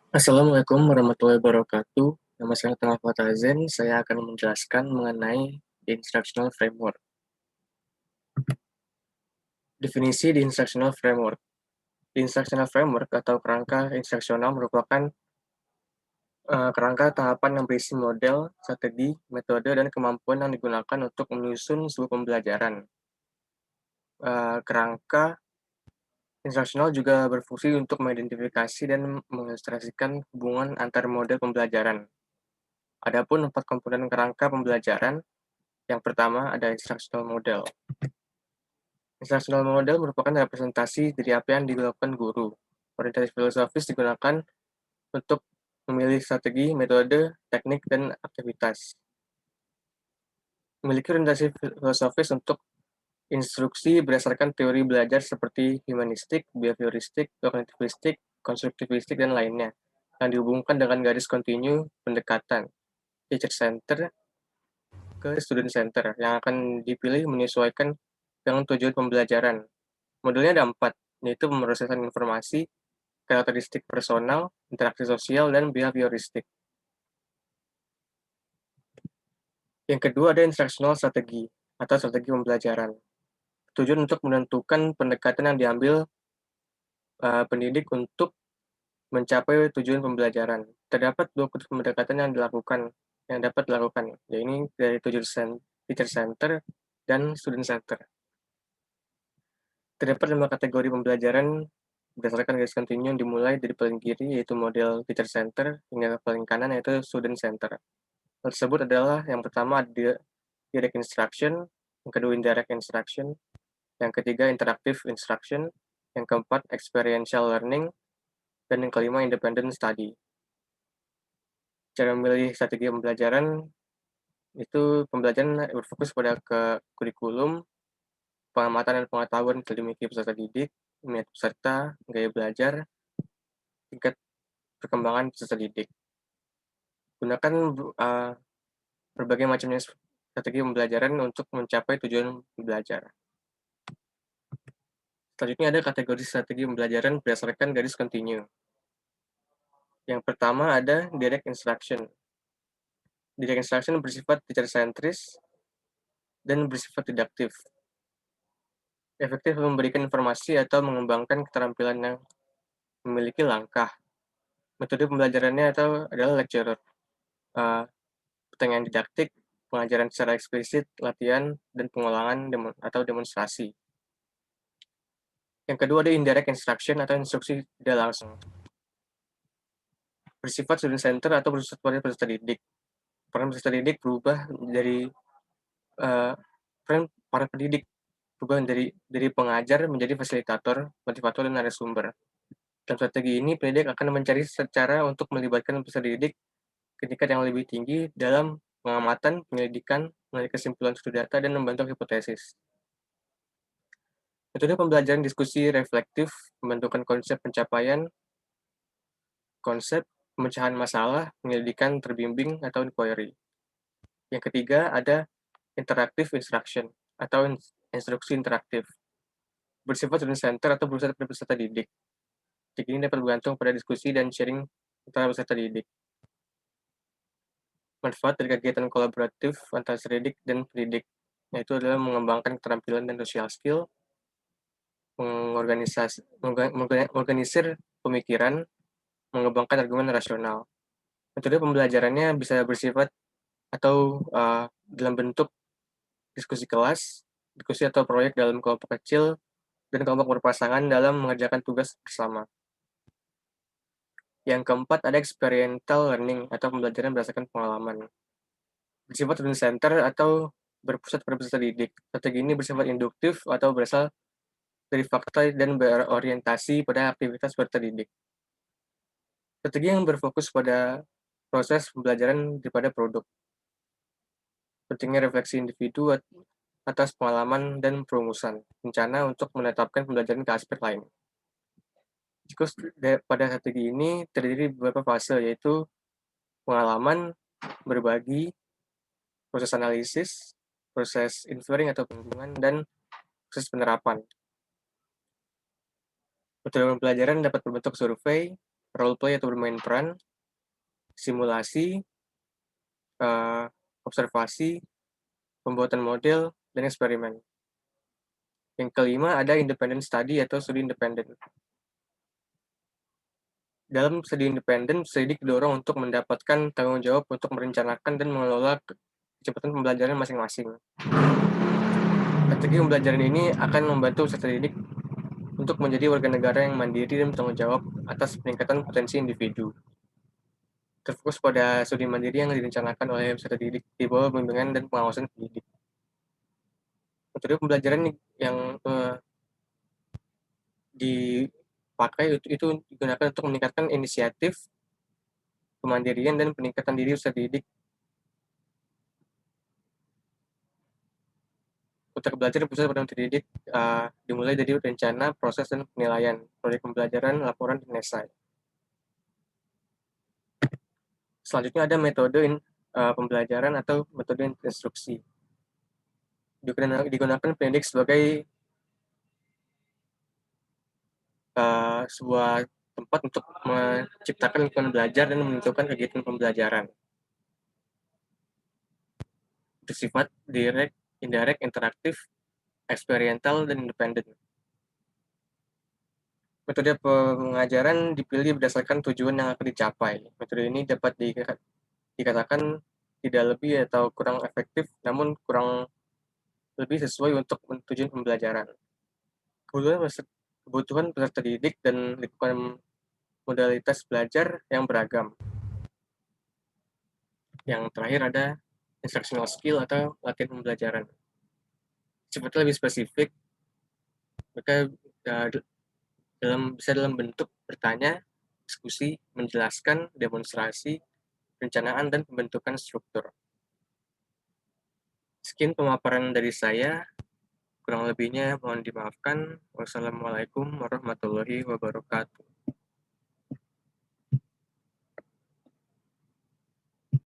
Assalamualaikum warahmatullahi wabarakatuh. Nama saya Tengah Fatazen. Saya akan menjelaskan mengenai Instructional Framework. Definisi di Instructional Framework. Di Instructional Framework atau kerangka instruksional merupakan kerangka tahapan yang berisi model, strategi, metode, dan kemampuan yang digunakan untuk menyusun sebuah pembelajaran. Kerangka instruksional juga berfungsi untuk mengidentifikasi dan mengilustrasikan hubungan antar model pembelajaran. Adapun 4 komponen kerangka pembelajaran. Yang pertama ada instructional model. Instructional model merupakan representasi dari apa yang dilakukan guru. Orientasi filosofis digunakan untuk memilih strategi, metode, teknik, dan aktivitas. Memiliki orientasi filosofis untuk instruksi berdasarkan teori belajar seperti humanistik, behavioristik, kognitivistik, konstruktivistik, dan lainnya, yang dihubungkan dengan garis kontinu pendekatan, teacher center ke student center, yang akan dipilih menyesuaikan dengan tujuan pembelajaran. Modelnya ada 4, yaitu pemrosesan informasi, karakteristik personal, interaksi sosial, dan behavioristik. Yang kedua ada instructional strategi atau strategi pembelajaran. Tujuan untuk menentukan pendekatan yang diambil pendidik untuk mencapai tujuan pembelajaran. Terdapat 2 kutub pendekatan yang dapat dilakukan, yaitu dari teacher center dan student center. Terdapat 5 kategori pembelajaran berdasarkan garis kontinu yang dimulai dari paling kiri, yaitu model teacher center, hingga paling kanan, yaitu student center. Hal tersebut adalah yang pertama direct instruction, yang kedua indirect instruction, yang ketiga interactive instruction, yang keempat experiential learning, dan yang kelima independent study. Cara memilih strategi pembelajaran itu pembelajaran berfokus pada kurikulum, pengamatan dan pengetahuan yang dimiliki peserta didik, minat peserta, gaya belajar, tingkat perkembangan peserta didik. Gunakan berbagai macam strategi pembelajaran untuk mencapai tujuan belajar. Selanjutnya ada kategori strategi pembelajaran berdasarkan garis kontinu. Yang pertama ada direct instruction. Direct instruction bersifat teacher-centris dan bersifat didaktif. Efektif memberikan informasi atau mengembangkan keterampilan yang memiliki langkah. Metode pembelajarannya adalah lecturer, pertanyaan didaktik, pengajaran secara eksplisit, latihan, dan pengulangan atau demonstrasi. Yang kedua ada indirect instruction atau instruksi tidak langsung. Bersifat student center atau bersifat pada peserta didik. Peran peserta didik berubah dari peran para pendidik berubah dari pengajar menjadi fasilitator, motivator, dan narasumber. Dalam strategi ini, pendidik akan mencari cara untuk melibatkan peserta didik ke tingkat yang lebih tinggi dalam pengamatan, penyelidikan, menarik kesimpulan studi data, dan membentuk hipotesis. Metode pembelajaran diskusi reflektif, membentukkan konsep pencapaian, konsep pemecahan masalah, penyelidikan terbimbing, atau inquiry. Yang ketiga ada interactive instruction atau instruksi interaktif. Bersifat student center atau bersifat pada peserta didik. Teknik ini dapat bergantung pada diskusi dan sharing antara peserta didik. Manfaat dari kegiatan kolaboratif antara didik dan pendidik, yaitu adalah mengembangkan keterampilan dan social skill, mengorganisir pemikiran, mengembangkan argumen rasional. Metode pembelajarannya bisa bersifat atau dalam bentuk diskusi kelas, diskusi atau proyek dalam kelompok kecil, dan kelompok berpasangan dalam mengerjakan tugas bersama. Yang keempat ada experiential learning atau pembelajaran berdasarkan pengalaman. Bersifat student center atau berpusat pada peserta didik. Strategi ini bersifat induktif atau berasal dari fakta dan berorientasi pada aktivitas peserta didik. Strategi yang berfokus pada proses pembelajaran daripada produk. Pentingnya refleksi individu atas pengalaman dan perumusan rencana untuk menetapkan pembelajaran ke aspek lain. Siklus pada strategi ini terdiri beberapa fase, yaitu pengalaman, berbagi, proses analisis, proses inferring atau penghubungan, dan proses penerapan. Metode pembelajaran dapat berbentuk survei, role play atau bermain peran, simulasi, eee, observasi, pembuatan model, dan eksperimen. Yang kelima ada independent study atau studi independen. Dalam studi independen, pendidik didorong untuk mendapatkan tanggung jawab untuk merencanakan dan mengelola kecepatan pembelajaran masing-masing. Strategi pembelajaran ini akan membantu peserta didik untuk menjadi warga negara yang mandiri dan bertanggung jawab atas peningkatan potensi individu. Terfokus pada studi mandiri yang direncanakan oleh peserta didik di bawah bimbingan dan pengawasan pendidik. Metode pembelajaran yang dipakai itu digunakan untuk meningkatkan inisiatif, kemandirian, dan peningkatan diri peserta didik. Untuk belajar pusat pada pendidik dimulai dari rencana, proses, dan penilaian, proyek pembelajaran, laporan, dan esai. Selanjutnya ada metode pembelajaran atau metode instruksi. Digunakan pendidik sebagai sebuah tempat untuk menciptakan lingkungan belajar dan menentukan kegiatan pembelajaran. Bersifat direct, indirect, interaktif, eksperimental, dan independen. Metode pengajaran dipilih berdasarkan tujuan yang akan dicapai. Metode ini dapat dikatakan tidak lebih atau kurang efektif, namun kurang lebih sesuai untuk tujuan pembelajaran. Kebutuhan peserta didik dan lingkungan modalitas belajar yang beragam. Yang terakhir ada instructional skill atau latihan pembelajaran. Sebetulnya lebih spesifik, mereka bisa dalam bentuk bertanya, diskusi, menjelaskan, demonstrasi, perencanaan, dan pembentukan struktur. Sekian pemaparan dari saya, kurang lebihnya mohon dimaafkan. Wassalamualaikum warahmatullahi wabarakatuh.